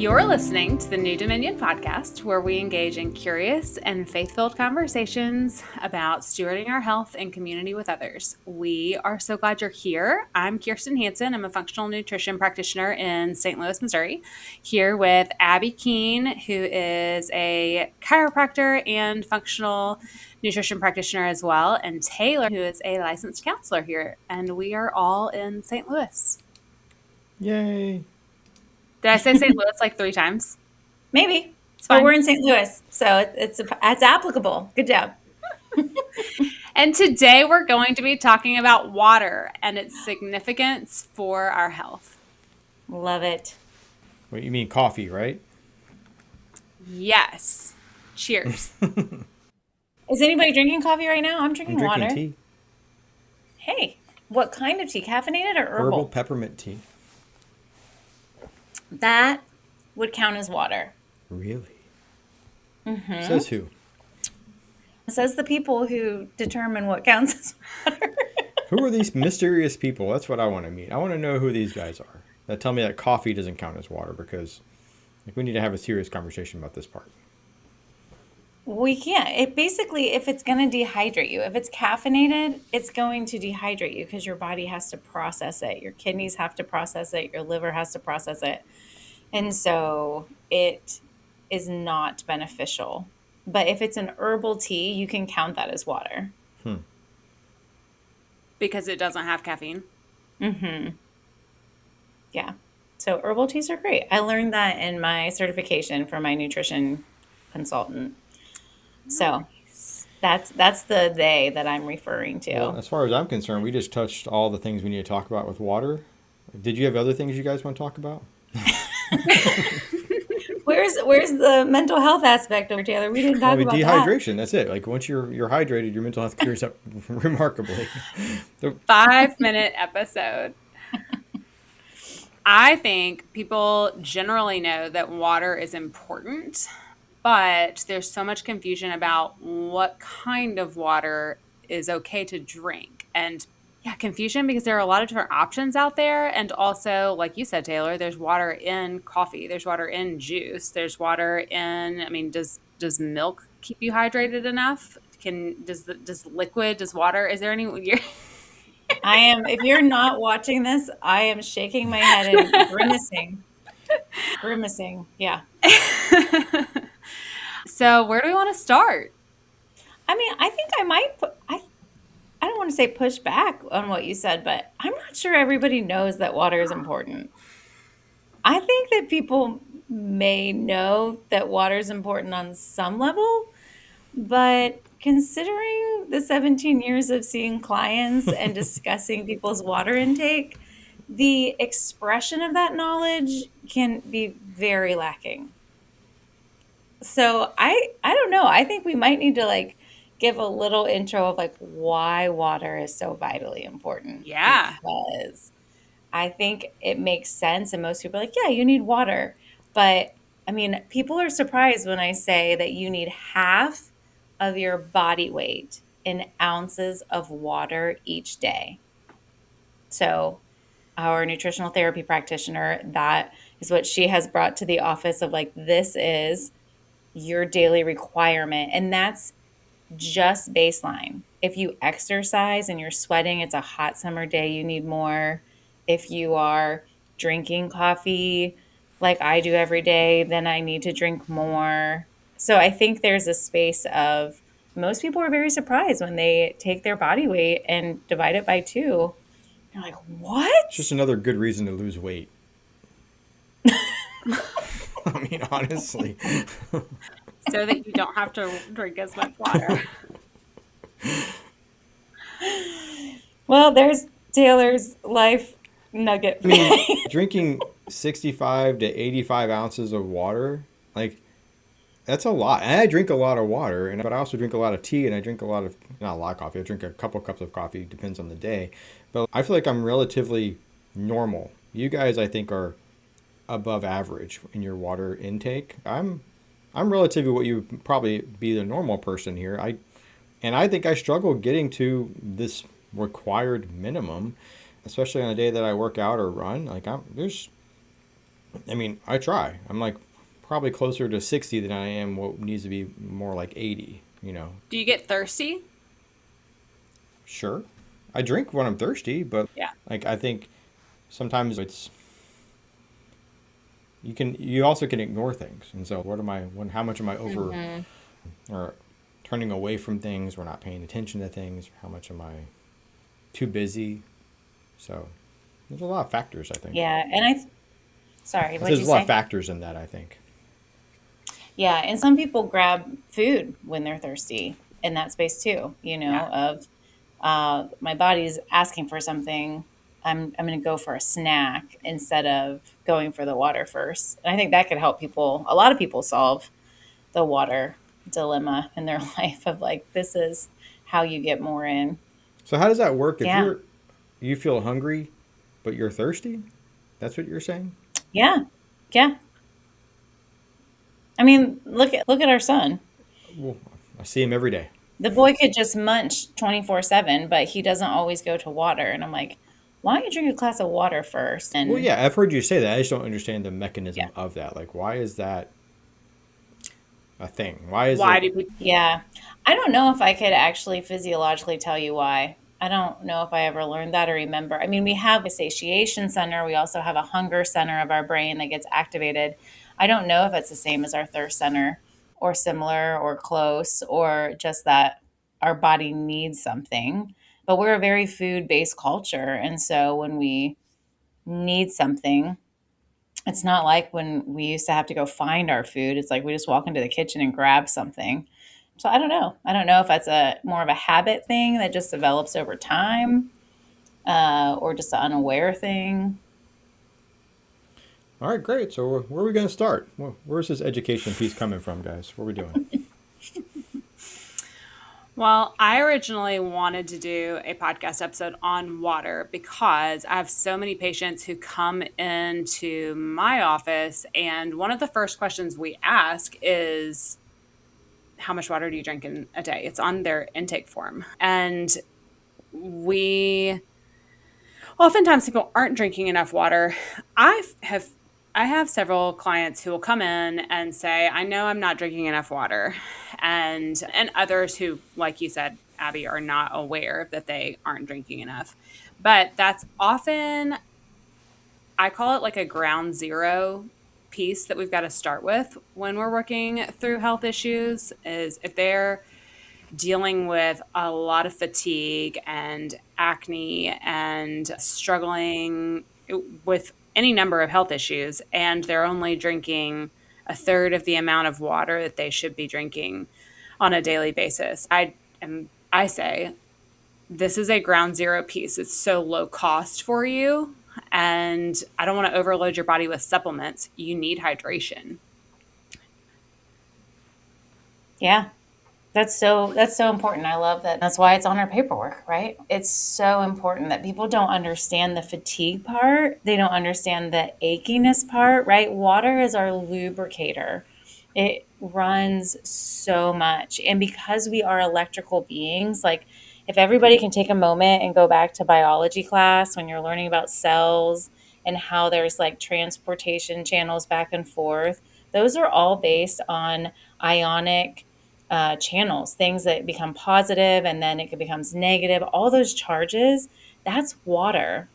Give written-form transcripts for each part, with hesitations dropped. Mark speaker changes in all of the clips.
Speaker 1: You're listening to the New Dominion podcast, where we engage in curious and faith-filled conversations about stewarding our health and community with others. We are so glad you're here. I'm Kirsten Hansen. I'm a functional nutrition practitioner in St. Louis, Missouri, here with Abby Keene, who is a chiropractor and functional nutrition practitioner as well, and Taylor, who is a licensed counselor here. And we are all in St. Louis.
Speaker 2: Yay.
Speaker 1: Did I say St. Louis like 3 times?
Speaker 3: Maybe.
Speaker 1: It's
Speaker 3: But
Speaker 1: fine.
Speaker 3: we're in St. Louis, so it's applicable. Good job.
Speaker 1: And today we're going to be talking about water and its significance for our health.
Speaker 3: Love it.
Speaker 2: Wait, you mean coffee, right?
Speaker 1: Yes. Cheers.
Speaker 3: Is anybody drinking coffee right now? I'm drinking water.
Speaker 2: Tea.
Speaker 3: Hey, what kind of tea? Caffeinated or herbal?
Speaker 2: Herbal peppermint tea.
Speaker 3: That would count as water.
Speaker 2: Really? Says who?
Speaker 3: It says the people who determine what counts as water.
Speaker 2: Who are these mysterious people? That's what I want to meet. I want to know who these guys are that tell me that coffee doesn't count as water, because we need to have a serious conversation about this part.
Speaker 3: We can't. It basically, if it's going to dehydrate you, if it's caffeinated, it's going to dehydrate you because your body has to process it. Your kidneys have to process it. Your liver has to process it. And so it is not beneficial. But if it's an herbal tea, you can count that as water.
Speaker 1: Because it doesn't have caffeine.
Speaker 3: Yeah. So herbal teas are great. I learned that in my certification for my nutrition consultant. So that's the they that I'm referring to.
Speaker 2: Well, as far as I'm concerned, we just touched all the things we need to talk about with water. Did you have other things you guys want to talk about?
Speaker 3: Where's the mental health aspect of it, Taylor? We didn't talk about
Speaker 2: dehydration. That's it. Like once you're hydrated, your mental health clears up remarkably.
Speaker 1: 5-minute episode. I think people generally know that water is important, but there's so much confusion about what kind of water is okay to drink. And confusion because there are a lot of different options out there. And also, like you said, Taylor, there's water in coffee. There's water in juice. There's water in, does milk keep you hydrated enough? Does water, is there any...
Speaker 3: I am, if you're not watching this, I am shaking my head and grimacing. Yeah.
Speaker 1: So where do we want to start?
Speaker 3: I think I might I don't want to say push back on what you said, but I'm not sure everybody knows that water is important. I think that people may know that water is important on some level, but considering the 17 years of seeing clients and discussing people's water intake, the expression of that knowledge can be very lacking. So I don't know. I think we might need to give a little intro of why water is so vitally important.
Speaker 1: Yeah.
Speaker 3: Because I think it makes sense, and most people are like, yeah, you need water. But people are surprised when I say that you need half of your body weight in ounces of water each day. So our nutritional therapy practitioner, that is what she has brought to the office of this is your daily requirement. And that's just baseline. If you exercise and you're sweating, it's a hot summer day, you need more. If you are drinking coffee like I do every day, then I need to drink more. So I think there's a space of, most people are very surprised when they take their body weight and divide it by 2. They're like, what?
Speaker 2: It's just another good reason to lose weight. Honestly.
Speaker 1: So that you don't have to drink as much water.
Speaker 3: Well, there's Taylor's life nugget.
Speaker 2: Drinking 65 to 85 ounces of water, that's a lot. And I drink a lot of water, but I also drink a lot of tea, and I drink not a lot of coffee. I drink a couple cups of coffee, depends on the day. But I feel like I'm relatively normal. You guys, I think, are above average in your water intake. I'm relatively what you would probably be the normal person here. I think I struggle getting to this required minimum, especially on a day that I work out or run. I mean, I try. I'm like probably closer to 60 than I am what needs to be more like 80, you know.
Speaker 1: Do you get thirsty?
Speaker 2: Sure. I drink when I'm thirsty, but
Speaker 1: Yeah.
Speaker 2: like I think sometimes it's you also can ignore things. And so what am I when how much am I over
Speaker 3: Hmm.
Speaker 2: or turning away from things, we're not paying attention to things, how much am I too busy? So there's a lot of factors, I think.
Speaker 3: Yeah. Sorry,
Speaker 2: I said
Speaker 3: what'd
Speaker 2: there's
Speaker 3: you
Speaker 2: a lot of
Speaker 3: say?
Speaker 2: factors in that, I think.
Speaker 3: Yeah. And some people grab food when they're thirsty in that space too,
Speaker 1: Yeah.
Speaker 3: of my body's asking for something. I'm going to go for a snack instead of going for the water first. And I think that could help people, a lot of people solve the water dilemma in their life of like, this is how you get more in.
Speaker 2: So how does that work if
Speaker 3: Yeah.
Speaker 2: you feel hungry but you're thirsty? That's what you're saying?
Speaker 3: Yeah. Yeah. I mean, look at our son.
Speaker 2: Well, I see him every day.
Speaker 3: The boy could just munch 24/7, but he doesn't always go to water. And I'm like, why don't you drink a glass of water first?
Speaker 2: Well,
Speaker 3: And
Speaker 2: yeah, I've heard you say that. I just don't understand the
Speaker 3: yeah.
Speaker 2: mechanism of that. Like, why is that a thing? Why is
Speaker 1: Why
Speaker 2: it?
Speaker 1: do people?
Speaker 3: Yeah. I don't know if I could actually physiologically tell you why. I don't know if I ever learned that or remember. I mean, we have a satiation center. We also have a hunger center of our brain that gets activated. I don't know if it's the same as our thirst center or similar or close or just that our body needs something. But we're a very food based culture. And so when we need something, it's not like when we used to have to go find our food. It's like we just walk into the kitchen and grab something. So I don't know. I don't know if that's a more of a habit thing that just develops over time, or just an unaware thing.
Speaker 2: All right, great. So where are we going to start? Where's this education piece coming from, guys? What are we doing?
Speaker 1: Well, I originally wanted to do a podcast episode on water because I have so many patients who come into my office, and one of the first questions we ask is, how much water do you drink in a day? It's on their intake form. And we oftentimes people aren't drinking enough water. I have several clients who will come in and say, "I know I'm not drinking enough water," and others who, like you said, Abby, are not aware that they aren't drinking enough. But that's often, I call it like a ground zero piece that we've got to start with when we're working through health issues. Is if they're dealing with a lot of fatigue and acne and struggling with any number of health issues, and they're only drinking a third of the amount of water that they should be drinking on a daily basis. I say this is a ground zero piece. It's so low cost for you, and I don't want to overload your body with supplements. You need hydration.
Speaker 3: Yeah. That's so important. I love that. That's why it's on our paperwork, right? It's so important that people don't understand the fatigue part. They don't understand the achiness part, right? Water is our lubricator. It runs so much. And because we are electrical beings, like if everybody can take a moment and go back to biology class when you're learning about cells and how there's like transportation channels back and forth, those are all based on ionic channels, things that become positive and then it becomes negative. All those charges, that's water.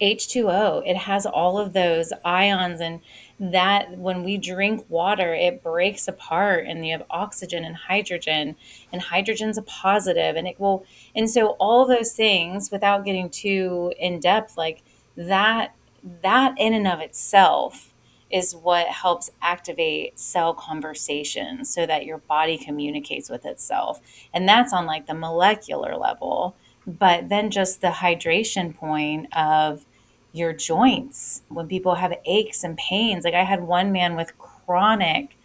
Speaker 3: H2O, it has all of those ions, and that when we drink water, it breaks apart and you have oxygen and hydrogen's a positive, and it will, and so all those things, without getting too in depth, like that, that in and of itself is what helps activate cell conversation so that your body communicates with itself. And that's on like the molecular level. But then just the hydration point of your joints when people have aches and pains. Like I had one man with chronic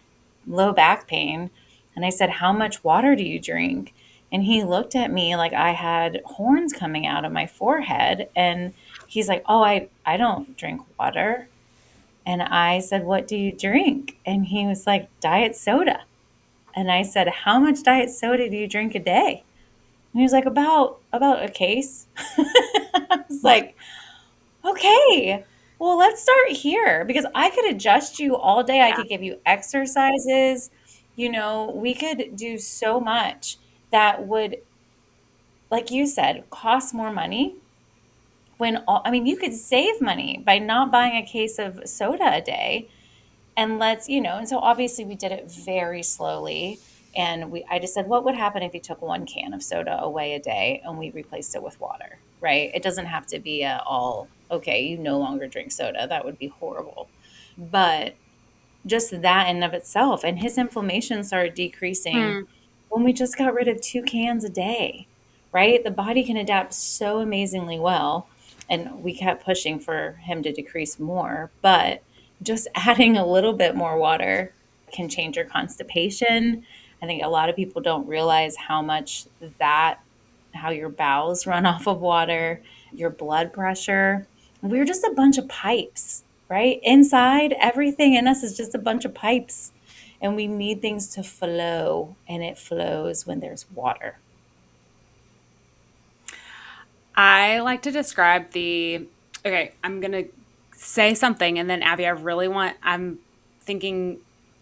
Speaker 3: low back pain, and I said, "How much water do you drink?" And he looked at me like I had horns coming out of my forehead. And he's like, "Oh, I don't drink water." And I said, "What do you drink?" And he was like, "Diet soda." And I said, "How much diet soda do you drink a day?" And he was like, about a case. I was
Speaker 1: Well,
Speaker 3: like, okay. Well, let's start here because I could adjust you all day. I
Speaker 1: Yeah.
Speaker 3: could give you exercises. We could do so much that would, like you said, cost more money. I mean, you could save money by not buying a case of soda a day. And and so obviously we did it very slowly. And I just said, what would happen if you took one can of soda away a day and we replaced it with water, right? It doesn't have to be okay, you no longer drink soda. That would be horrible. But just that in of itself, and his inflammation started decreasing
Speaker 1: Hmm.
Speaker 3: when we just got rid of 2 cans a day, right? The body can adapt so amazingly well. And we kept pushing for him to decrease more, but just adding a little bit more water can change your constipation. I think a lot of people don't realize how your bowels run off of water, your blood pressure. We're just a bunch of pipes, right? Inside, everything in us is just a bunch of pipes. And we need things to flow, and it flows when there's water.
Speaker 1: I like to describe okay, I'm going to say something and then Abby, I'm thinking,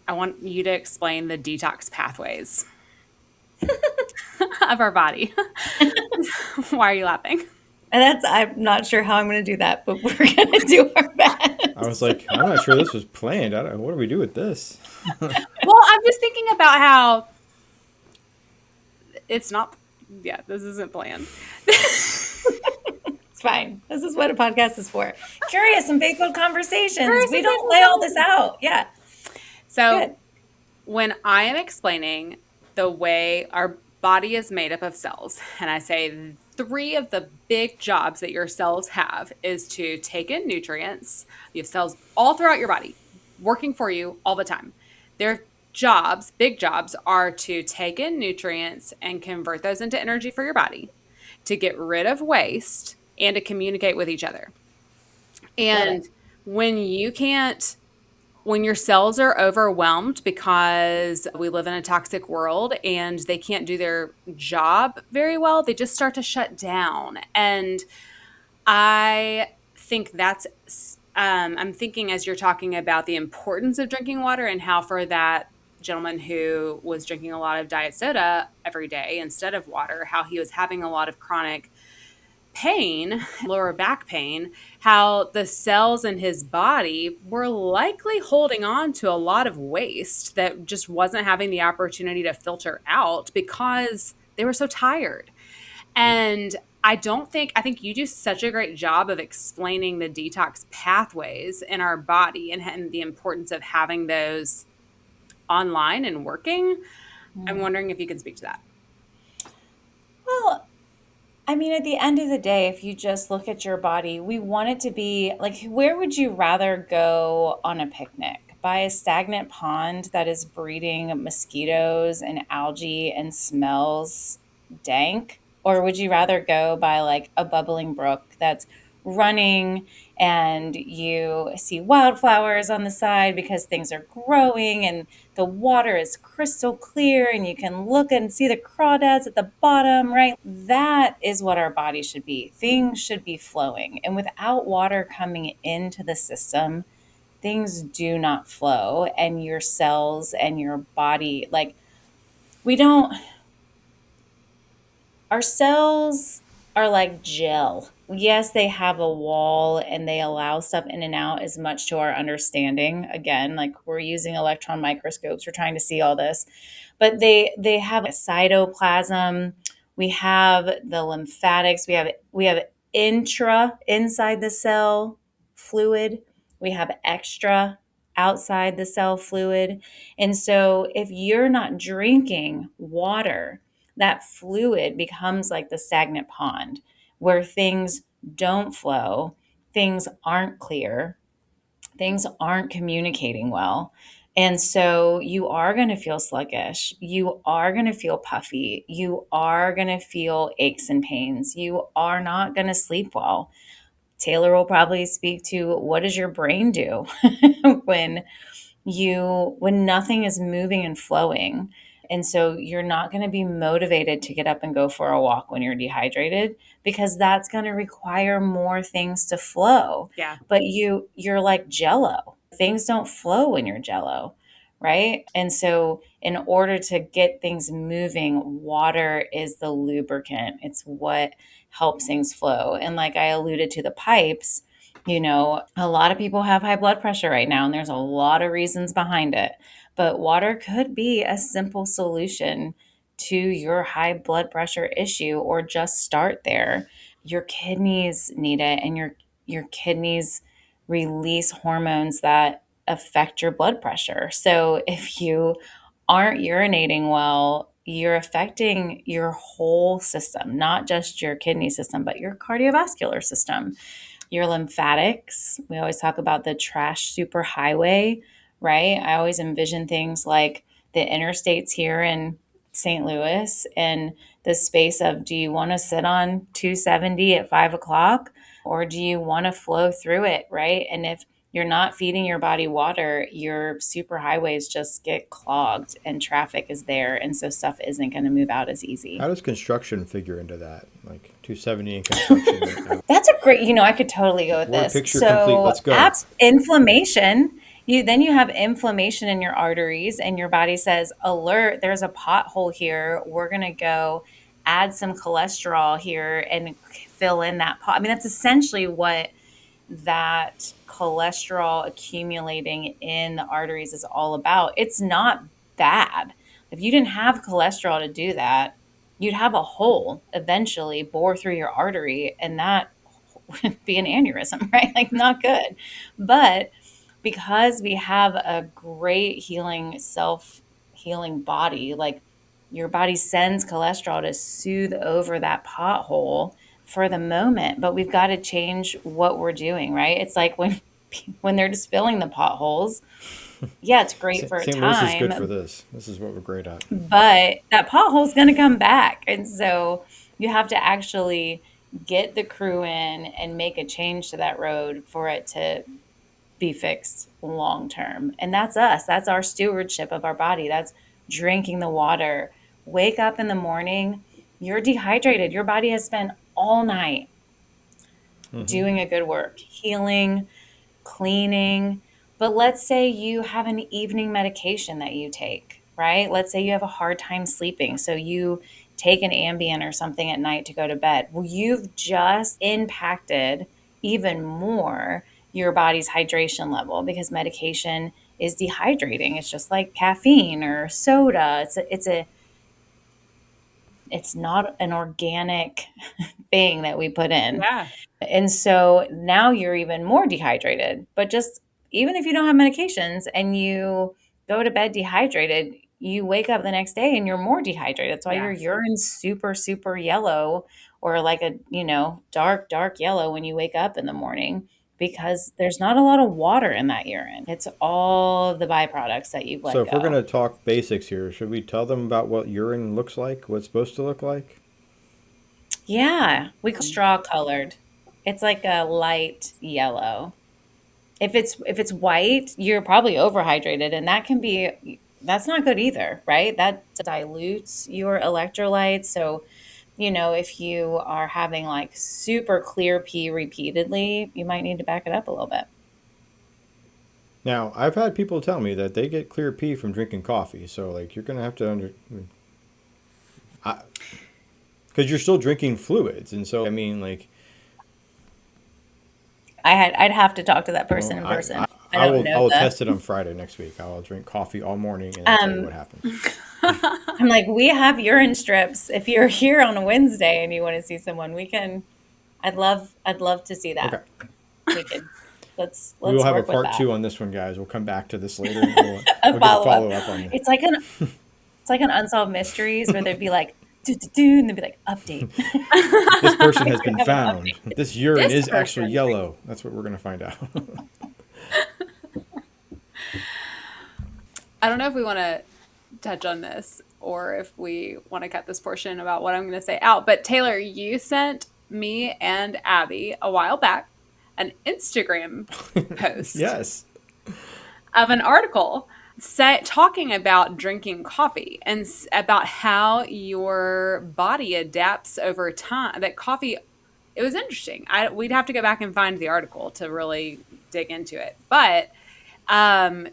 Speaker 1: I want you to explain the detox pathways of our body. Why are you laughing?
Speaker 3: I'm not sure how I'm going to do that, but we're going to do our
Speaker 2: I was
Speaker 3: best.
Speaker 2: like, I'm not sure this was planned. I don't, what do we do with this?
Speaker 1: Well, I'm just thinking about how it's not, yeah, this isn't planned.
Speaker 3: It's fine. This is what a podcast is for. Curious and faithful conversations.
Speaker 1: Curious
Speaker 3: We
Speaker 1: and
Speaker 3: don't
Speaker 1: faithful
Speaker 3: lay all this
Speaker 1: conversation.
Speaker 3: out. Yeah,
Speaker 1: So,
Speaker 3: good.
Speaker 1: when I am explaining the way our body is made up of cells, and I say three of the big jobs that your cells have is to take in nutrients. You have cells all throughout your body working for you all the time. Their jobs, big jobs, are to take in nutrients and convert those into energy for your body, to get rid of waste, and to communicate with each other.
Speaker 3: Love it.
Speaker 1: And when you can't when your cells are overwhelmed because we live in a toxic world and they can't do their job very well, they just start to shut down. And I think I'm thinking as you're talking about the importance of drinking water and how for that gentleman who was drinking a lot of diet soda every day instead of water, how he was having a lot of chronic pain, lower back pain, how the cells in his body were likely holding on to a lot of waste that just wasn't having the opportunity to filter out because they were so tired. And I think you do such a great job of explaining the detox pathways in our body and the importance of having those online and working. I'm
Speaker 3: Mm.
Speaker 1: wondering if you can speak to that.
Speaker 3: Well, I mean, at the end of the day, if you just look at your body, we want it to be like, where would you rather go on a picnic? By a stagnant pond that is breeding mosquitoes and algae and smells dank? Or would you rather go by like a bubbling brook that's running and you see wildflowers on the side because things are growing and the water is crystal clear and you can look and see the crawdads at the bottom, right? That is what our body should be. Things should be flowing. And without water coming into the system, things do not flow. And your cells and your body, like, we don't, our cells are like gel. Yes, they have a wall and they allow stuff in and out as much to our understanding. Again, like we're using electron microscopes, we're trying to see all this. But they have a cytoplasm, we have the lymphatics, we have inside the cell fluid, we have extra outside the cell fluid. And so if you're not drinking water, that fluid becomes like the stagnant pond where things don't flow, things aren't clear, things aren't communicating well. And so you are going to feel sluggish. You are going to feel puffy. You are going to feel aches and pains. You are not going to sleep well. Taylor will probably speak to what does your brain do when when nothing is moving and flowing. And so you're not going to be motivated to get up and go for a walk when you're dehydrated, because that's going to require more things to flow.
Speaker 1: Yeah.
Speaker 3: But you're like jello. Things don't flow when you're jello, right? And so in order to get things moving, water is the lubricant. It's what helps things flow. And like I alluded to the pipes, a lot of people have high blood pressure right now, and there's a lot of reasons behind it. But water could be a simple solution to your high blood pressure issue, or just start there. Your kidneys need it, and your kidneys release hormones that affect your blood pressure. So if you aren't urinating well, you're affecting your whole system, not just your kidney system, but your cardiovascular system, your lymphatics. We always talk about the trash superhighway, right? I always envision things like the interstates here in St. Louis, and the space of, do you want to sit on 270 at 5 o'clock, or do you want to flow through it, right? And if you're not feeding your body water, your superhighways just get clogged and traffic is there. And so stuff isn't going to move out as easy.
Speaker 2: How does construction figure into that? Like 270 in construction?
Speaker 3: That's a great, I could totally go with
Speaker 2: Word
Speaker 3: this.
Speaker 2: picture complete. Let's go.
Speaker 3: Inflammation. You have inflammation in your arteries, and your body says, alert, there's a pothole here. We're going to go add some cholesterol here and fill in that pot. I mean, that's essentially what that cholesterol accumulating in the arteries is all about. It's not bad. If you didn't have cholesterol to do that, you'd have a hole eventually bore through your artery, and that would be an aneurysm, right? Like, not good. But because we have a great self-healing body, like, your body sends cholesterol to soothe over that pothole for the moment, but we've got to change what we're doing, right? It's like when they're just filling the potholes. Yeah, it's great for a
Speaker 2: St. Louis is good
Speaker 3: time,
Speaker 2: for this. This is what we're great at.
Speaker 3: but that pothole's going to come back. And so you have to actually get the crew in and make a change to that road for it to be fixed long term. And that's us. That's our stewardship of our body. That's drinking the water. Wake up in the morning, you're dehydrated. Your body has spent all night doing a good work, healing, cleaning. But let's say you have an evening medication that you take, right? Let's say you have a hard time sleeping. So you take an Ambien or something at night to go to bed. Well, you've just impacted even more your body's hydration level, because medication is dehydrating. It's just like caffeine or soda. It's not an organic thing that we put in.
Speaker 1: Yeah.
Speaker 3: And so now you're even more dehydrated. But just even if you don't have medications and you go to bed dehydrated, you wake up the next day and you're more dehydrated. That's why your
Speaker 1: Yes.
Speaker 3: urine's super, super yellow, or like a, dark, dark yellow when you wake up in the morning, because there's not a lot of water in that urine. It's all of the byproducts that you've
Speaker 2: So
Speaker 3: let
Speaker 2: if we're going
Speaker 3: go.
Speaker 2: to talk basics here, should we tell them about what urine looks like, what it's supposed to look like?
Speaker 3: Yeah, we call it straw colored. It's like a light yellow. If it's white, you're probably overhydrated, and that's not good either, right? That dilutes your electrolytes. So, if you are having like super clear pee repeatedly, you might need to back it up a little bit.
Speaker 2: Now, I've had people tell me that they get clear pee from drinking coffee. So, like, you're going to have to because you're still drinking fluids. And so, I mean, like,
Speaker 3: I'd have to talk to that
Speaker 2: well,
Speaker 3: person in person. I
Speaker 2: I
Speaker 3: don't
Speaker 2: will
Speaker 3: know
Speaker 2: test it on Friday next week. I will drink coffee all morning and I'll tell you what happens.
Speaker 3: I'm like, we have urine strips. If you're here on a Wednesday and you want to see someone, we can. I'd love to see
Speaker 2: Okay.
Speaker 3: that. We could let's
Speaker 2: We will have a
Speaker 3: work with
Speaker 2: part
Speaker 3: that.
Speaker 2: 2 on this one, guys. We'll come back to this later. And we'll
Speaker 3: A
Speaker 2: get a
Speaker 3: follow up.
Speaker 2: follow up on this.
Speaker 3: It's like an unsolved mysteries where they'd be like, do, and they'd be like, update.
Speaker 2: This person has been
Speaker 3: Have an
Speaker 2: found.
Speaker 3: update.
Speaker 2: This urine
Speaker 1: This
Speaker 2: is actually
Speaker 1: person.
Speaker 2: yellow. That's what we're going to find out.
Speaker 1: I don't know if we want to touch on this or if we want to cut this portion about what I'm going to say out. But Taylor, you sent me and Abby a while back an Instagram post
Speaker 2: Yes.
Speaker 1: of an article talking about drinking coffee and about how your body adapts over time. That coffee, it was interesting. We'd have to go back and find the article to really dig into it, but um,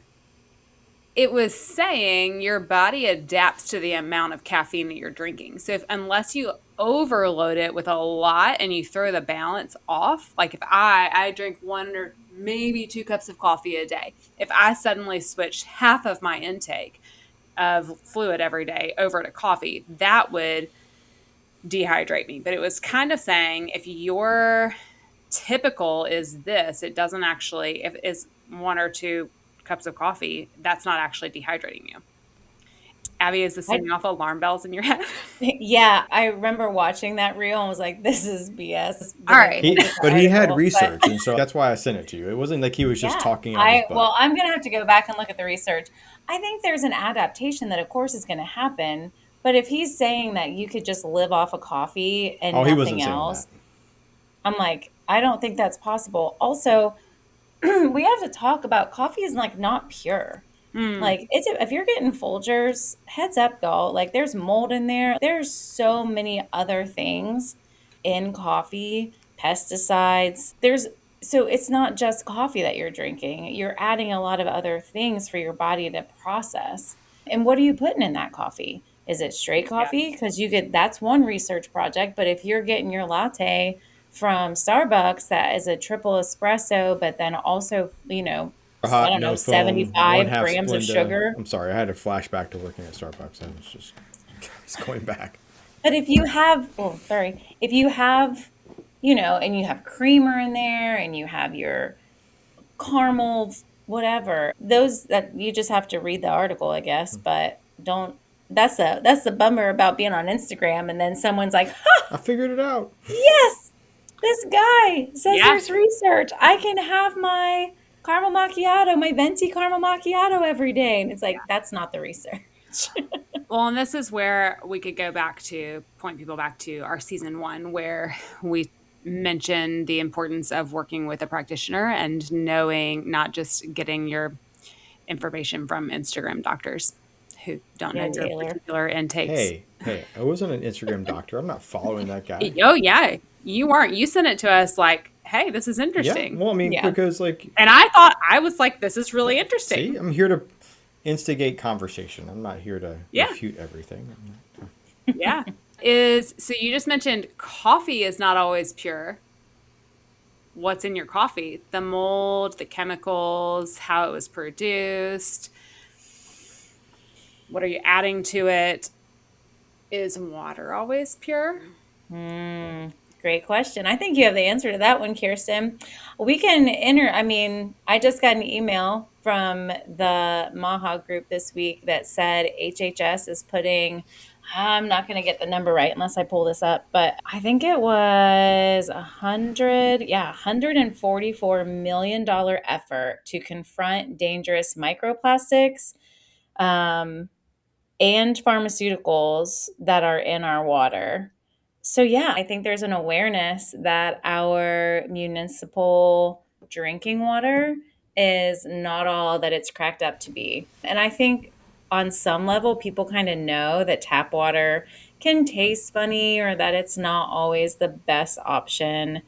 Speaker 1: it was saying your body adapts to the amount of caffeine that you're drinking. So unless you overload it with a lot and you throw the balance off, like if I drink 1 or maybe 2 cups of coffee a day, if I suddenly switched half of my intake of fluid every day over to coffee, that would dehydrate me. But it was kind of saying if your typical is this, it doesn't actually, if it's 1 or 2 cups of coffee, that's not actually dehydrating you. Abby, is this
Speaker 3: I,
Speaker 1: setting off alarm bells in your head?
Speaker 3: yeah, I remember watching that reel and was like, this is BS.
Speaker 1: All
Speaker 3: Didn't
Speaker 1: right.
Speaker 3: even look at the
Speaker 2: But he had
Speaker 3: article. But
Speaker 2: research, and so that's why I sent it to you. It wasn't like he was just
Speaker 3: yeah,
Speaker 2: talking out of his butt.
Speaker 3: I'm gonna have to go back and look at the research. I think there's an adaptation that of course is gonna happen. But if he's saying that you could just live off of coffee and
Speaker 2: Oh, he
Speaker 3: nothing
Speaker 2: wasn't saying that.
Speaker 3: else, I'm like, I don't think that's possible. Also, we have to talk about coffee is like not pure.
Speaker 1: Mm,
Speaker 3: Like it's if you're getting Folgers, heads up, y'all. Like there's mold in there. There's so many other things in coffee, pesticides. There's so it's not just coffee that you're drinking. You're adding a lot of other things for your body to process. And what are you putting in that coffee? Is it straight
Speaker 1: yeah.
Speaker 3: coffee? Because you get that's one research project. But if you're getting your latte from Starbucks that is a triple espresso, but then also, I
Speaker 2: Hot,
Speaker 3: don't know,
Speaker 2: no foam, one
Speaker 3: 75
Speaker 2: half
Speaker 3: grams of
Speaker 2: Splenda.
Speaker 3: sugar.
Speaker 2: I'm sorry, I had a flashback to working at Starbucks. I was just going back.
Speaker 3: But if you have, oh, sorry, if you have, and you have creamer in there and you have your caramel, whatever, those that you just have to read the article, I guess, but don't, that's the bummer about being on Instagram. And then someone's like,
Speaker 2: I figured it out.
Speaker 3: yes, this guy says
Speaker 1: Yeah.
Speaker 3: there's research. I can have my caramel macchiato, my venti caramel macchiato every day. And it's like, that's not the research.
Speaker 1: Well, and this is where we could go back to point people back to our season 1, where we mentioned the importance of working with a practitioner and knowing, not just getting your information from Instagram doctors who don't know
Speaker 3: Yeah,
Speaker 1: your
Speaker 3: Taylor.
Speaker 1: particular intakes.
Speaker 2: Hey, I wasn't an Instagram doctor. I'm not following that guy.
Speaker 1: Oh, yeah. You weren't. You sent it to us like, hey, this is
Speaker 2: Yeah,
Speaker 1: interesting.
Speaker 2: well, I mean,
Speaker 3: Yeah.
Speaker 2: because like,
Speaker 1: And I was like, this is really
Speaker 2: see,
Speaker 1: interesting.
Speaker 2: I'm here to instigate conversation. I'm not here to
Speaker 1: Yeah.
Speaker 2: refute everything.
Speaker 1: Yeah. So you just mentioned coffee is not always pure. What's in your coffee? The mold, the chemicals, how it was produced, what are you adding to it? Is water always pure?
Speaker 3: Great question. I think you have the answer to that one, Kirsten. We can enter, I mean, I just got an email from the Maha group this week that said HHS is putting, I'm not going to get the number right unless I pull this up, but I think it was 144 million dollar effort to confront dangerous microplastics. Um, and pharmaceuticals that are in our water. So, yeah, I think there's an awareness that our municipal drinking water is not all that it's cracked up to be. And I think on some level, people kind of know that tap water can taste funny or that it's not always the best option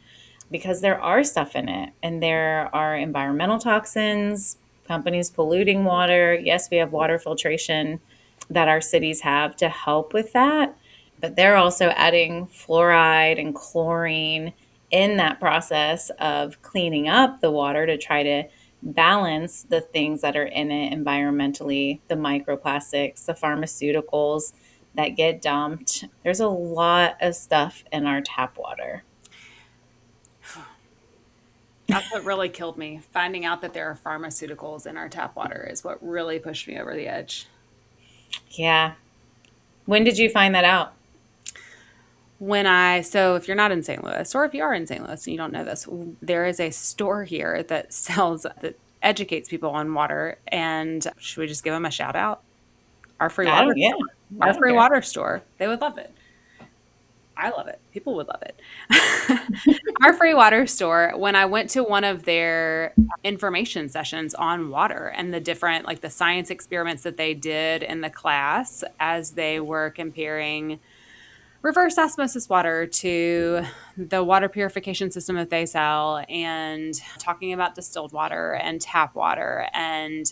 Speaker 3: because there are stuff in it and there are environmental toxins, companies polluting water. Yes, we have water filtration that our cities have to help with that, but they're also adding fluoride and chlorine in that process of cleaning up the water to try to balance the things that are in it environmentally, the microplastics, the pharmaceuticals that get dumped. There's a lot of stuff in our tap water.
Speaker 1: That's what really killed me. Finding out that there are pharmaceuticals in our tap water is what really pushed me over the edge.
Speaker 3: Yeah. When did you find that out?
Speaker 1: So if you're not in St. Louis, or if you are in St. Louis and you don't know this, there is a store here that that educates people on water. And should we just give them a shout out? Our free
Speaker 3: I
Speaker 1: water
Speaker 3: don't, yeah,
Speaker 1: store.
Speaker 3: I
Speaker 1: Our
Speaker 3: don't
Speaker 1: free
Speaker 3: care.
Speaker 1: water store. They would love it. I love it. People would love it. Our free water store, when I went to one of their information sessions on water and the different, like the science experiments that they did in the class as they were comparing reverse osmosis water to the water purification system that they sell and talking about distilled water and tap water. And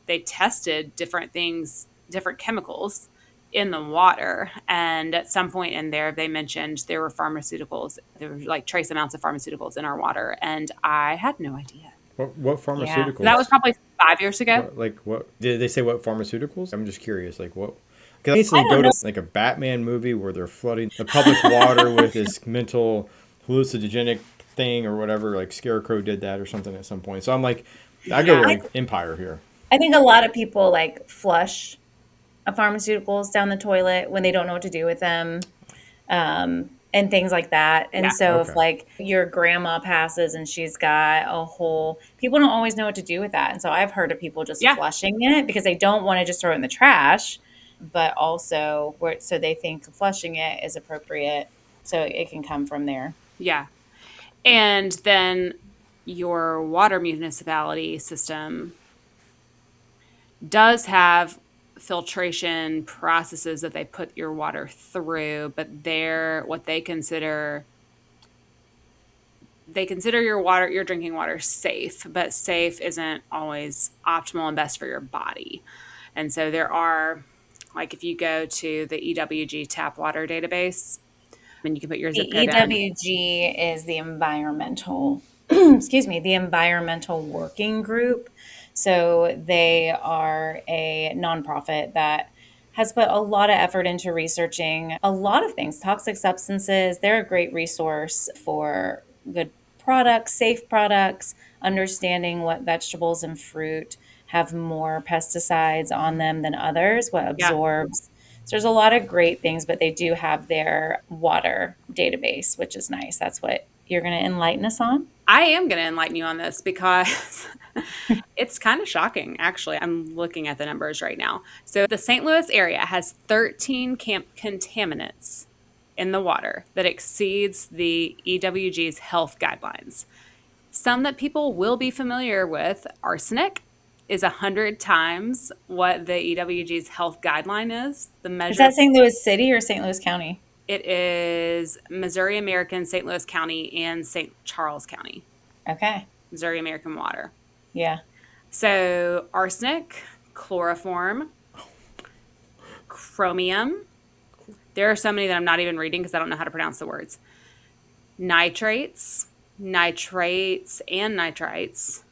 Speaker 1: they tested different things, different chemicals in the water. And at some point in there, they mentioned there were pharmaceuticals, there were like trace amounts of pharmaceuticals in our water. And I had no idea.
Speaker 2: What
Speaker 3: Yeah.
Speaker 1: That was
Speaker 2: pharmaceuticals?
Speaker 1: probably 5 years ago.
Speaker 2: What did they say? What pharmaceuticals? I'm just curious. Like what? Because I
Speaker 3: I
Speaker 2: instantly
Speaker 3: don't
Speaker 2: go
Speaker 3: know.
Speaker 2: to like a Batman movie where they're flooding the public water with this mental hallucinogenic thing or whatever. Like Scarecrow did that or something at some point. So I'm like, I go
Speaker 1: Yeah.
Speaker 3: I,
Speaker 2: like Empire here.
Speaker 3: I think a lot of people like flush pharmaceuticals down the toilet when they don't know what to do with them, and things like that. And
Speaker 1: Yeah.
Speaker 3: so if
Speaker 2: Okay.
Speaker 3: like your grandma passes and she's got a whole, people don't always know what to do with that. And so I've heard of people just
Speaker 1: Yeah.
Speaker 3: flushing it because they don't want to just throw it in the trash, but also where so they think flushing it is appropriate. So it can come from there.
Speaker 1: Yeah. And then your water municipality system does have filtration processes that they put your water through, but they're what they consider your water, your drinking water safe, but safe isn't always optimal and best for your body. And so there are, like, if you go to the EWG tap water database, and you can put your
Speaker 3: The
Speaker 1: zip code in.
Speaker 3: EWG is the environmental, excuse me, the environmental working group. So they are a nonprofit that has put a lot of effort into researching a lot of things, toxic substances. They're a great resource for good products, safe products, understanding what vegetables and fruit have more pesticides on them than others, what
Speaker 1: Yeah.
Speaker 3: absorbs. So there's a lot of great things, but they do have their water database, which is nice. That's what you're going to enlighten us on.
Speaker 1: I am going to enlighten you on this because it's kind of shocking, actually. I'm looking at the numbers right now. So the St. Louis area has 13 contaminants in the water that exceeds the EWG's health guidelines. Some that people will be familiar with, arsenic is 100 times what the EWG's health guideline is. The
Speaker 3: Is
Speaker 1: measure,
Speaker 3: that St. Louis City or St. Louis County?
Speaker 1: it is Missouri American, St. Louis County, and St. Charles County,
Speaker 3: Okay.
Speaker 1: Missouri American water.
Speaker 3: Yeah.
Speaker 1: So arsenic, chloroform, chromium. There are so many that I'm not even reading because I don't know how to pronounce the words. Nitrates, nitrates, and nitrites.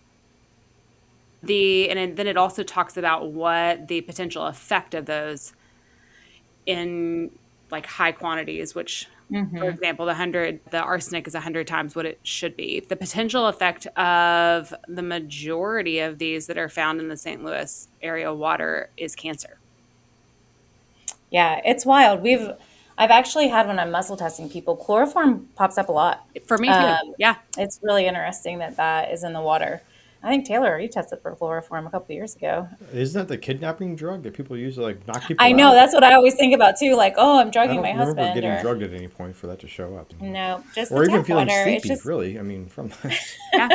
Speaker 1: Then it also talks about what the potential effect of those in like high quantities, which, for
Speaker 3: Hmm.
Speaker 1: example, the arsenic is 100 times what it should be. The potential effect of the majority of these that are found in the St. Louis area water is cancer.
Speaker 3: Yeah, it's wild. I've actually had when I'm muscle testing people, chloroform pops up a lot.
Speaker 1: For me too.
Speaker 3: Um,
Speaker 1: Yeah.
Speaker 3: it's really interesting that that is in the water. I think Taylor already tested for chloroform a couple years ago.
Speaker 2: Isn't that the kidnapping drug that people use to like knock
Speaker 3: I
Speaker 2: people
Speaker 3: know
Speaker 2: out?
Speaker 3: that's what I always think about too. Like, oh, I'm
Speaker 2: I
Speaker 3: drugging
Speaker 2: don't
Speaker 3: my
Speaker 2: remember
Speaker 3: husband,
Speaker 2: getting
Speaker 3: or
Speaker 2: drugged at any point for that to show up.
Speaker 3: no, just the
Speaker 2: Or even
Speaker 3: tap
Speaker 2: feeling
Speaker 3: water. It's
Speaker 2: sleepy,
Speaker 3: just
Speaker 2: really. I mean, from that.
Speaker 1: Yeah.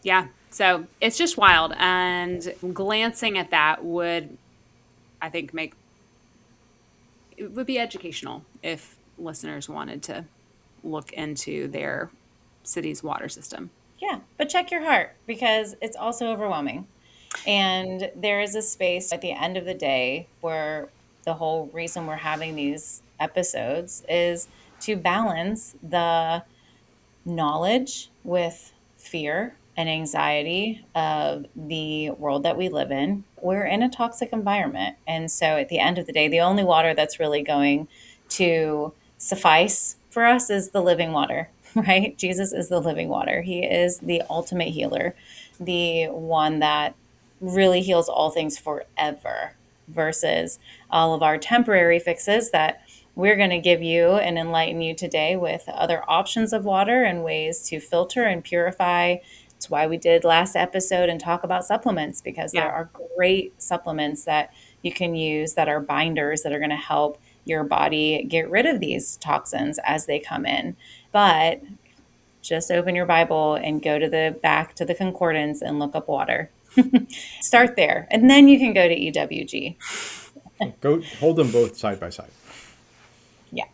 Speaker 1: Yeah. So it's just wild. And glancing at that would, I think, it would be educational if listeners wanted to look into their city's water system.
Speaker 3: yeah. But check your heart because it's also overwhelming. And there is a space at the end of the day where the whole reason we're having these episodes is to balance the knowledge with fear and anxiety of the world that we live in. We're in a toxic environment. And so at the end of the day, the only water that's really going to suffice for us is the living water, right? Jesus is the living water. He is the ultimate healer, the one that really heals all things forever versus all of our temporary fixes that we're going to give you and enlighten you today with other options of water and ways to filter and purify. It's why we did last episode and talk about supplements because there
Speaker 1: Yeah.
Speaker 3: are great supplements that you can use that are binders that are going to help your body get rid of these toxins as they come in. But just open your Bible and go to the back to the concordance and look up water. Start there, and then you can go to EWG.
Speaker 2: Go hold them both side by side.
Speaker 3: Yeah.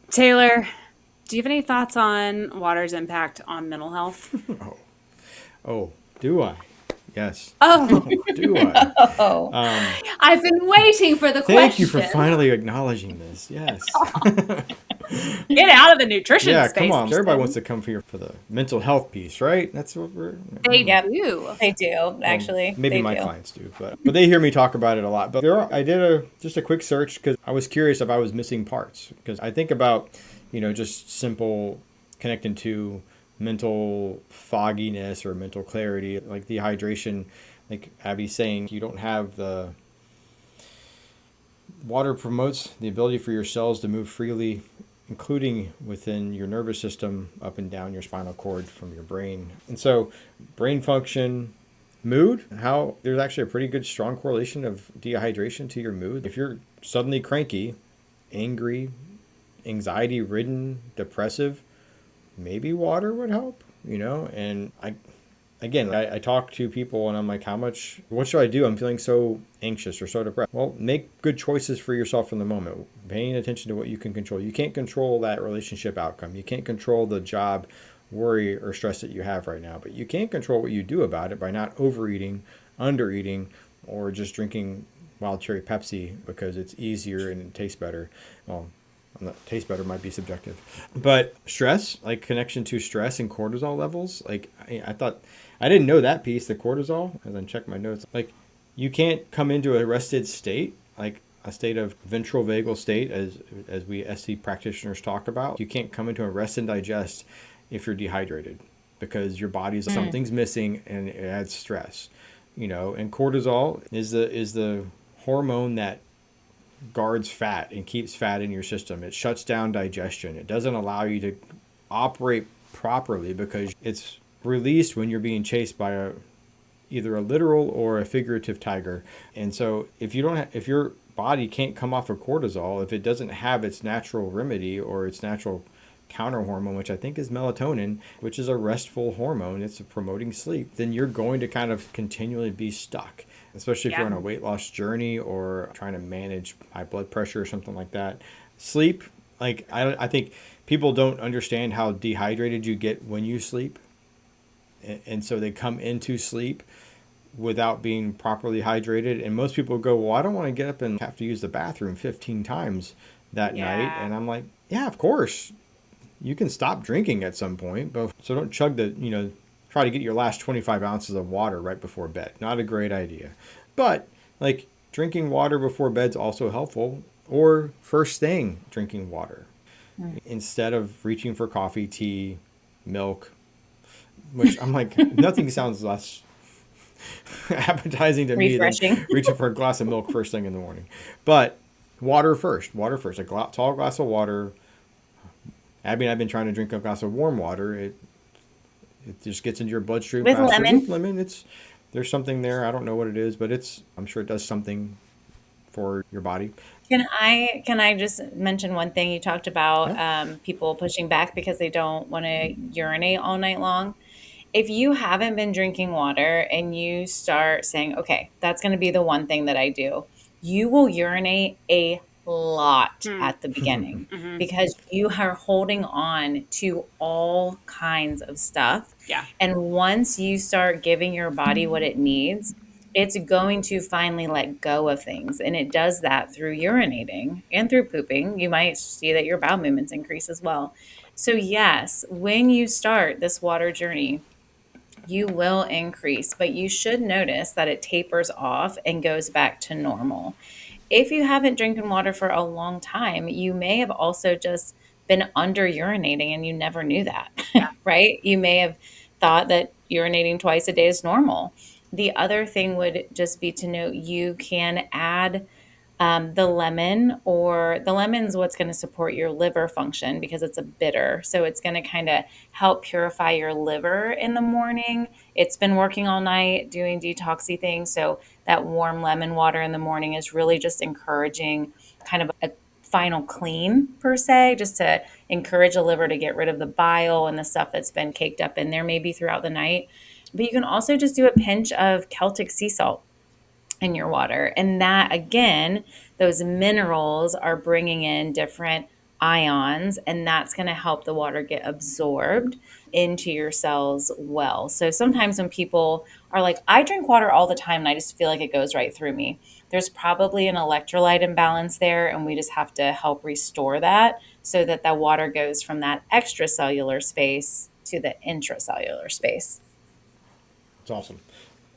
Speaker 1: Taylor, do you have any thoughts on water's impact on mental health?
Speaker 2: Oh, do I? Yes.
Speaker 1: Oh,
Speaker 2: Do I?
Speaker 3: Oh,
Speaker 1: I've been waiting for the
Speaker 2: Thank you
Speaker 1: question.
Speaker 2: for finally acknowledging this. Yes.
Speaker 1: Get out of the nutrition
Speaker 2: Yeah,
Speaker 1: space.
Speaker 2: come on. Everybody
Speaker 1: Kristen.
Speaker 2: wants to come here for the mental health piece, right? That's what we're.
Speaker 1: They
Speaker 3: yep.
Speaker 1: do.
Speaker 3: They do, actually.
Speaker 2: Maybe
Speaker 3: They
Speaker 2: my
Speaker 3: do.
Speaker 2: clients do, but they hear me talk about it a lot. But I did just a quick search because I was curious if I was missing parts. Because I think about, just simple connecting to mental fogginess or mental clarity, like dehydration. Like Abby's saying, you don't have the water promotes the ability for your cells to move freely, including within your nervous system, up and down your spinal cord from your brain. And so brain function, mood, how there's actually a pretty good strong correlation of dehydration to your mood. If you're suddenly cranky, angry, anxiety ridden, depressive, maybe water would help, and I talk to people and I'm like, what should I do? I'm feeling so anxious or so depressed. Well, make good choices for yourself in the moment, paying attention to what you can control. You can't control that relationship outcome. You can't control the job worry or stress that you have right now, but you can control what you do about it by not overeating, undereating, or just drinking wild cherry Pepsi because it's easier and it tastes better. Well, taste better might be subjective, but stress, like connection to stress and cortisol levels, like I thought I didn't know that piece, the cortisol, as I check my notes. Like you can't come into a rested state, like a state of ventral vagal state, as we SC practitioners talk about. You can't come into a rest and digest if you're dehydrated because your body's something's missing and it adds stress, and cortisol is the hormone that guards fat and keeps fat in your system. It shuts down digestion. It doesn't allow you to operate properly because it's released when you're being chased by either a literal or a figurative tiger. And so if your body can't come off of cortisol, if it doesn't have its natural remedy or its natural counter hormone, which I think is melatonin, which is a restful hormone, it's promoting sleep, then you're going to kind of continually be stuck, especially if you're on a weight loss journey or trying to manage high blood pressure or something like that. Sleep, like I think people don't understand how dehydrated you get when you sleep. And so they come into sleep without being properly hydrated. And most people go, well, I don't want to get up and have to use the bathroom 15 times that night. And I'm like, yeah, of course. You can stop drinking at some point, but so don't chug try to get your last 25 ounces of water right before bed. Not a great idea. But like drinking water before bed's also helpful, or first thing drinking water instead of reaching for coffee, tea, milk, which I'm like, nothing sounds less appetizing to me than reaching for a glass of milk first thing in the morning. But water first, a tall glass of water. Abby and I've been trying to drink a glass of warm water. It just gets into your bloodstream
Speaker 3: with
Speaker 2: faster.
Speaker 3: lemon.
Speaker 2: With lemon, there's something there. I don't know what it is, but I'm sure it does something for your body.
Speaker 3: Can I just mention one thing? You talked about people pushing back because they don't want to urinate all night long. If you haven't been drinking water and you start saying, okay, that's going to be the one thing that I do, you will urinate a lot at the beginning because you are holding on to all kinds of stuff.
Speaker 1: Yeah.
Speaker 3: And once you start giving your body what it needs, it's going to finally let go of things. And it does that through urinating and through pooping. You might see that your bowel movements increase as well. So, yes, when you start this water journey, you will increase, but you should notice that it tapers off and goes back to normal. If you haven't drinking water for a long time, you may have also just been under urinating and you never knew that, right? You may have thought that urinating twice a day is normal. The other thing would just be to note you can add the lemon's what's going to support your liver function because it's a bitter. So it's going to kind of help purify your liver in the morning. It's been working all night doing detoxy things. So that warm lemon water in the morning is really just encouraging kind of a final clean per se, just to encourage the liver to get rid of the bile and the stuff that's been caked up in there maybe throughout the night. But you can also just do a pinch of Celtic sea salt in your water. And that, again, those minerals are bringing in different ions, and that's going to help the water get absorbed into your cells well. So sometimes when people are like, I drink water all the time and I just feel like it goes right through me, there's probably an electrolyte imbalance there, and we just have to help restore that so that the water goes from that extracellular space to the intracellular space.
Speaker 2: It's awesome.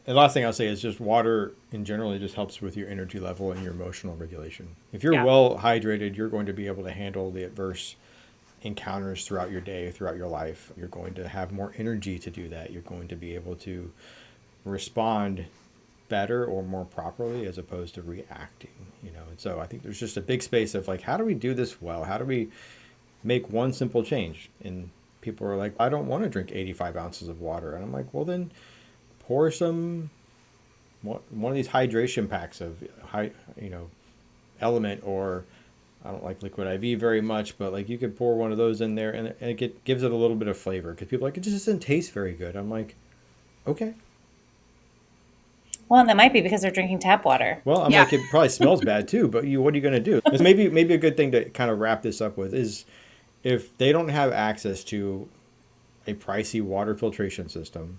Speaker 2: The last thing I'll say is just water in general, it just helps with your energy level and your emotional regulation. If you're
Speaker 1: Yeah.
Speaker 2: well hydrated, you're going to be able to handle the adverse encounters throughout your day, throughout your life. You're going to have more energy to do that. You're going to be able to respond better or more properly as opposed to reacting, And so I think there's just a big space of like, how do we do this well? How do we make one simple change? And people are like, I don't want to drink 85 ounces of water. And I'm like, well, then pour some one of these hydration packs of Element, or I don't like Liquid IV very much, but like you could pour one of those in there, and it gives it a little bit of flavor because people are like, it just doesn't taste very good. I'm like, okay.
Speaker 3: Well, and that might be because they're drinking tap water.
Speaker 2: Well, I'm
Speaker 1: Yeah.
Speaker 2: like, it probably smells bad too, but what are you going to do? It's maybe a good thing to kind of wrap this up with is if they don't have access to a pricey water filtration system,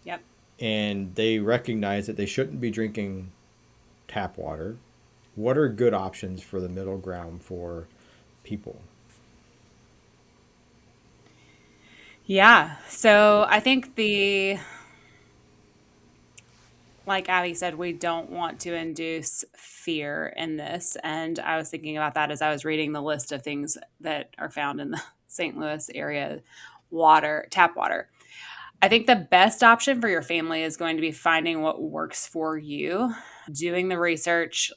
Speaker 1: Yep.
Speaker 2: and they recognize that they shouldn't be drinking tap water, what are good options for the middle ground for people?
Speaker 1: Yeah. So I think like Abby said, we don't want to induce fear in this. And I was thinking about that as I was reading the list of things that are found in the St. Louis area tap water. I think the best option for your family is going to be finding what works for you, doing the research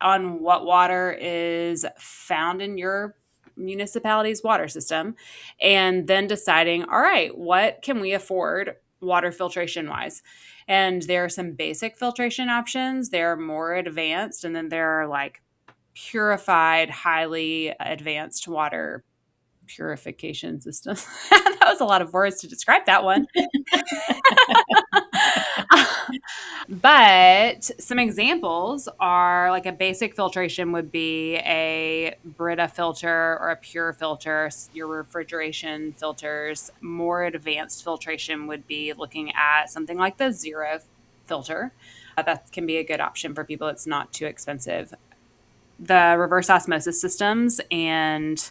Speaker 1: on what water is found in your municipality's water system, and then deciding, all right, what can we afford water filtration wise? And there are some basic filtration options, they're more advanced, and then there are like purified, highly advanced water purification systems. That was a lot of words to describe that one. But some examples are like a basic filtration would be a Brita filter or a pure filter, your refrigeration filters. More advanced filtration would be looking at something like the Zero filter. That can be a good option for people. It's not too expensive. The reverse osmosis systems and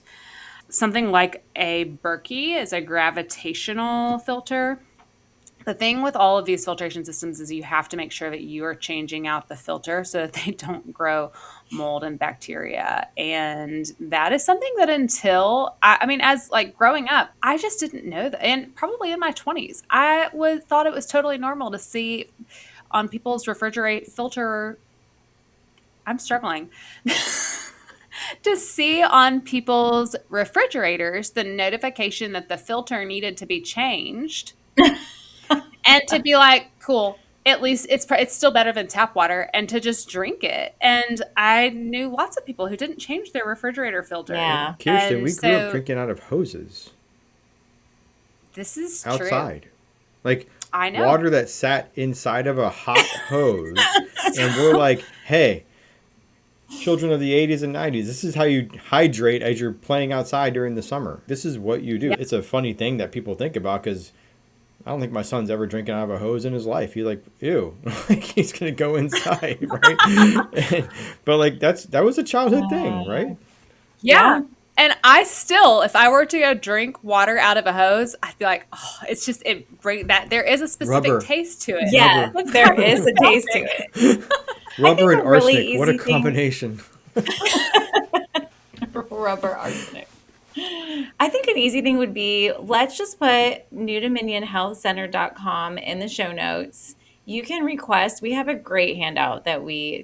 Speaker 1: something like a Berkey is a gravitational filter. The thing with all of these filtration systems is you have to make sure that you are changing out the filter so that they don't grow mold and bacteria. And that is something that I mean, as like growing up, I just didn't know that. And probably in my 20s, thought it was totally normal to see on people's refrigerate filter. I'm struggling. To see on people's refrigerators the notification that the filter needed to be changed. And to be like, cool, at least it's still better than tap water, and to just drink it. And I knew lots of people who didn't change their refrigerator filter.
Speaker 3: Yeah.
Speaker 2: Kirsten,
Speaker 1: And
Speaker 2: we grew up
Speaker 1: so
Speaker 2: drinking out of hoses
Speaker 1: this is true.
Speaker 2: outside. Like
Speaker 1: I know.
Speaker 2: water that sat inside of a hot hose. And we're like, hey, children of the 80s and 90s, this is how you hydrate as you're playing outside during the summer. This is what you do.
Speaker 1: Yep.
Speaker 2: It's a funny thing that people think about because I don't think my son's ever drinking out of a hose in his life. He's like, ew, like he's gonna go inside, right? But like that was a childhood thing, right?
Speaker 1: Yeah. And I still, if I were to go drink water out of a hose, I'd be like, oh, it's just that there is a specific
Speaker 2: Rubber.
Speaker 1: taste to it.
Speaker 3: Yeah, there is a taste to it.
Speaker 2: Rubber and
Speaker 3: a really
Speaker 2: arsenic. What a
Speaker 3: easy thing-
Speaker 2: combination.
Speaker 3: Rubber arsenic. I think an easy thing would be, let's just put newdominionhealthcenter.com in the show notes. You can request, we have a great handout that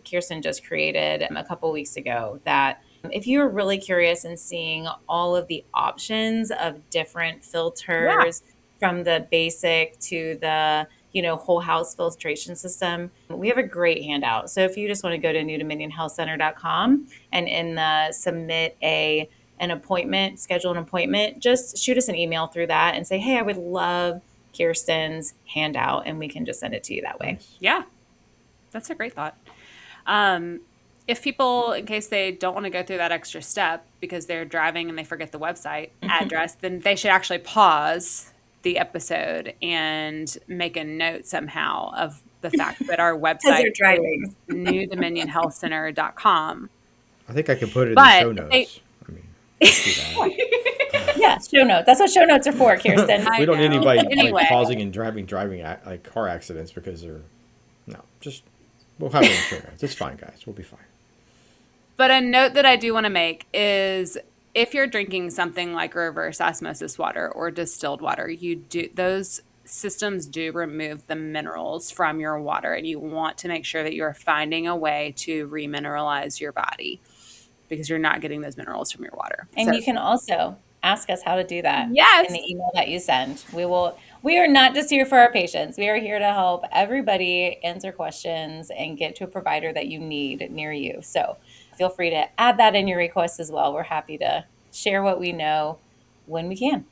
Speaker 3: Kirsten just created a couple weeks ago, that if you're really curious in seeing all of the options of different filters, from the basic to the whole house filtration system. We have a great handout. So if you just want to go to newdominionhealthcenter.com and in the submit an appointment, schedule an appointment, just shoot us an email through that and say, hey, I would love Kirsten's handout, and we can just send it to you that way.
Speaker 2: Nice.
Speaker 1: Yeah, that's a great thought. If people, in case they don't want to go through that extra step because they're driving and they forget the website address, then they should actually pause the episode and make a note somehow of the fact that our website
Speaker 3: they're driving.
Speaker 1: is newdominionhealthcenter.com.
Speaker 2: I think I can put it in
Speaker 1: But
Speaker 2: the show
Speaker 1: if
Speaker 2: notes.
Speaker 1: they-
Speaker 2: I mean, let's do that.
Speaker 3: Yeah, show notes. That's what show notes are for, Kirsten.
Speaker 1: I
Speaker 2: We don't need
Speaker 1: know.
Speaker 2: anybody
Speaker 1: Anyway.
Speaker 2: pausing and driving like car accidents because they're we'll have it in show notes. It's fine, guys. We'll be fine.
Speaker 1: But a note that I do want to make is if you're drinking something like reverse osmosis water or distilled water, those systems do remove the minerals from your water, and you want to make sure that you're finding a way to remineralize your body because you're not getting those minerals from your water.
Speaker 3: And you can also ask us how to do that
Speaker 1: Yes.
Speaker 3: in the email that you send. We are not just here for our patients. We are here to help everybody answer questions and get to a provider that you need near you. So feel free to add that in your requests as well. We're happy to share what we know when we can.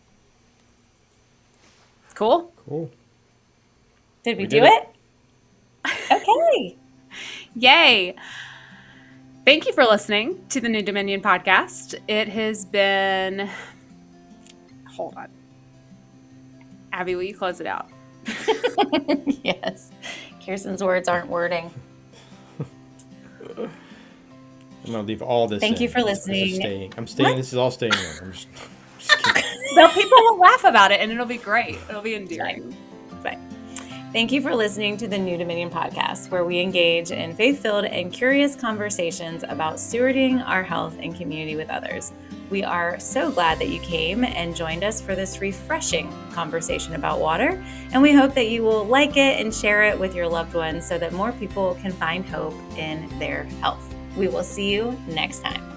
Speaker 1: Cool.
Speaker 2: Cool.
Speaker 3: Did we
Speaker 2: We
Speaker 3: do
Speaker 2: did
Speaker 3: it? Okay.
Speaker 1: Yay. Thank you for listening to the New Dominion podcast. It has been, hold on. Abby, will you close it out?
Speaker 3: Yes. Kirsten's words aren't wording.
Speaker 2: I'm gonna leave all this.
Speaker 3: Thank you for
Speaker 2: This is
Speaker 3: listening.
Speaker 2: staying. I'm staying. This is all staying in. I'm just kidding.
Speaker 1: Well, people will laugh about it and it'll be great. It'll be endearing.
Speaker 3: But thank you for listening to the New Dominion podcast, where we engage in faith-filled and curious conversations about stewarding our health and community with others. We are so glad that you came and joined us for this refreshing conversation about water, and we hope that you will like it and share it with your loved ones so that more people can find hope in their health. We will see you next time.